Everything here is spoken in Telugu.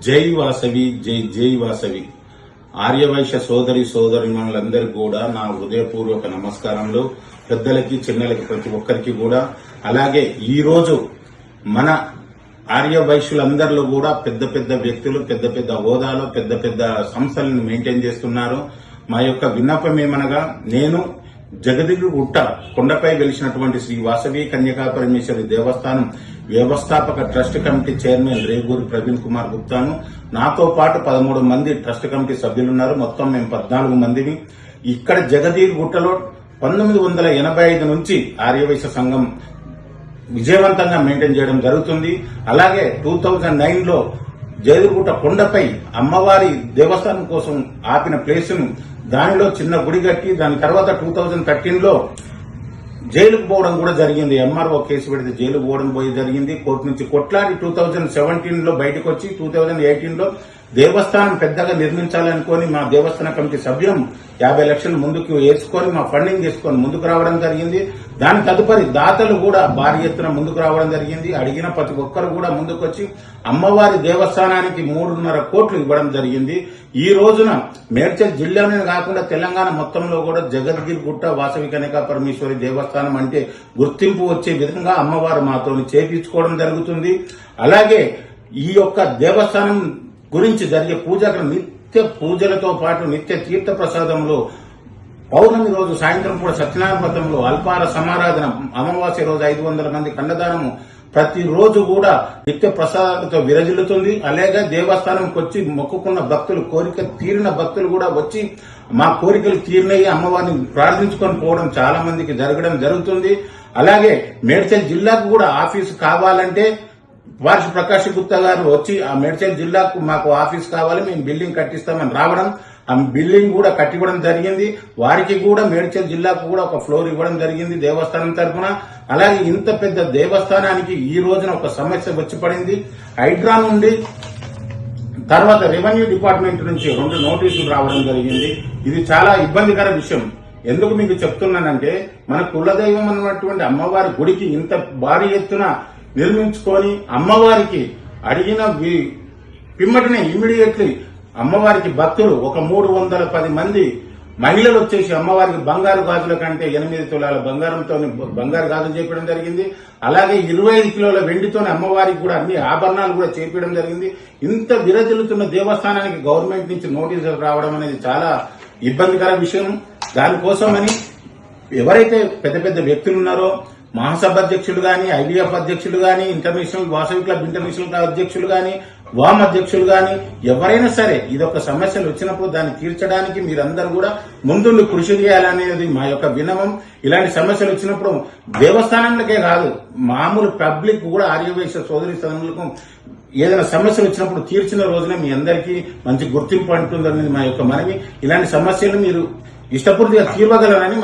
జై వాసవి, జై జై వాసవి. ఆర్యవైశ్య సోదరి సోదరిమణులందరికీ కూడా నా హృదయపూర్వక నమస్కారములు. పెద్దలకి చిన్నలకి ప్రతి ఒక్కరికి కూడా. అలాగే ఈ రోజు మన ఆర్యవైశ్యులందరిలో కూడా పెద్ద పెద్ద వ్యక్తులు పెద్ద పెద్ద హోదాలో పెద్ద పెద్ద సంస్థలను మెయింటైన్ చేస్తున్నారు. మా యొక్క విన్నపం ఏమనగా, నేను జగదిగుట్ట కొండపై వెలిసినటువంటి శ్రీ వాసవి కన్యకా పరమేశ్వరి దేవస్థానం వ్యవస్థాపక trust committee chairman Reguri Praveen Kumar గుప్తాను, నాతో పాటు 13 మంది ట్రస్ట్ కమిటీ సభ్యులున్నారు. మొత్తం మేము 14 మందిని. ఇక్కడ జగదీగుట్టలో 1985 నుంచి ఆర్యవైశ్య సంఘం విజయవంతంగా మెయింటైన్ చేయడం జరుగుతుంది. అలాగే 2009లో జగదీగుట్ట కొండపై అమ్మవారి దేవస్థానం కోసం ఆపిన ప్లేసును దానిలో చిన్న గుడి కట్టి దాని తర్వాత 2013లో జైలుకు పోవడం కూడా జరిగింది. ఎంఆర్ఓ కేసు పెడితే జైలుకు పోవడం జరిగింది. కోర్టు నుంచి కొట్లాడి 2017లో బయటకు వచ్చి 2018లో దేవస్థానం పెద్దగా నిర్మించాలనుకుని మా దేవస్థాన కమిటీ సభ్యం 50 లక్షలు ముందుకు వేసుకొని మా ఫండింగ్ చేసుకొని ముందుకు రావడం జరిగింది. దాని తదుపరి దాతలు కూడా భారీ ఎత్తున ముందుకు రావడం జరిగింది. అడిగిన ప్రతి ఒక్కరు కూడా ముందుకొచ్చి అమ్మవారి దేవస్థానానికి 3.5 కోట్లు ఇవ్వడం జరిగింది. ఈ రోజున మేడ్చల్ జిల్లానే కాకుండా తెలంగాణ మొత్తంలో కూడా జగద్గిరిగుట్ట వాసవి కన్యకా పరమేశ్వరి దేవస్థానం అంటే గుర్తింపు వచ్చే విధంగా అమ్మవారు మాతో చేపించుకోవడం జరుగుతుంది. అలాగే ఈ యొక్క దేవస్థానం గురించి జరిగే నిత్య పూజలతో పాటు నిత్య తీర్థ ప్రసాదంలో పౌర్ణమి రోజు సాయంత్రం కూడా సత్యనారాయణ వ్రతంలో అల్పార సమారాధన, అమావాస్య రోజు 500 మంది కన్నదానము ప్రతిరోజు కూడా నిత్య ప్రసాదాలతో విరజిల్లుతుంది. అలాగే దేవస్థానంకి వచ్చి మొక్కుకున్న భక్తులు, కోరిక తీరిన భక్తులు కూడా వచ్చి మా కోరికలు తీరినవి అమ్మవారిని ప్రార్థించుకొని పోవడం చాలా మందికి జరగడం జరుగుతుంది. అలాగే మేడ్చల్ జిల్లాకు కూడా ఆఫీసు కావాలంటే వార్షి ప్రకాష్ గుప్తా గారు వచ్చి ఆ మేడ్చల్ జిల్లాకు మాకు ఆఫీస్ కావాలి, మేము బిల్డింగ్ కట్టిస్తామని రావడం, ఆ బిల్డింగ్ కూడా కట్టివ్వడం జరిగింది. వారికి కూడా మేడ్చల్ జిల్లాకు కూడా ఒక ఫ్లోర్ ఇవ్వడం జరిగింది దేవస్థానం తరఫున. అలాగే ఇంత పెద్ద దేవస్థానానికి ఈ రోజున ఒక సమస్య వచ్చి పడింది. హైడ్రా నుండి తర్వాత రెవెన్యూ డిపార్ట్మెంట్ నుంచి 2 నోటీసులు రావడం జరిగింది. ఇది చాలా ఇబ్బందికర విషయం. ఎందుకు మీకు చెప్తున్నానంటే, మన కులదైవం అన్నటువంటి అమ్మవారి గుడికి ఇంత భారీ ఎత్తున నిర్మించుకొని అమ్మవారికి అడిగిన పిమ్మటినే ఇమ్మీడియట్లీ అమ్మవారికి భక్తులు ఒక 310 మంది మహిళలు వచ్చేసి అమ్మవారికి బంగారు గాజుల కంటే 8 తులాల బంగారంతో బంగారు గాజులు చేపించడం జరిగింది. అలాగే 25 కిలోల వెండితోనే అమ్మవారికి కూడా అన్ని ఆభరణాలు కూడా చేపించడం జరిగింది. ఇంత విరజిల్లుతున్న దేవస్థానానికి గవర్నమెంట్ నుంచి నోటీసులు రావడం అనేది చాలా ఇబ్బందికర విషయం. దానికోసమని ఎవరైతే పెద్ద పెద్ద వ్యక్తులు ఉన్నారో, మహాసభ అధ్యక్షులు గాని, ఐడిఎఫ్ అధ్యక్షులు గాని, ఇంటర్నేషనల్ వాసవి క్లబ్ ఇంటర్నేషనల్ అధ్యక్షులు గాని, వామ్ అధ్యక్షులు గాని, ఎవరైనా సరే ఇదొక సమస్యలు వచ్చినప్పుడు దాన్ని తీర్చడానికి మీరందరూ కూడా ముందుండి కృషి చేయాలనేది మా యొక్క విన్నపం. ఇలాంటి సమస్యలు వచ్చినప్పుడు దేవస్థానానికే కాదు, మామూలు పబ్లిక్ కూడా ఆర్యవైశ్య సోదరి సోదరులకు ఏదైనా సమస్యలు వచ్చినప్పుడు తీర్చిన రోజున మీ అందరికీ మంచి గుర్తింపు అంటుందనేది మా యొక్క మనవి. ఇలాంటి సమస్యలు మీరు ఇష్టపూర్తిగా తీర్వగలరని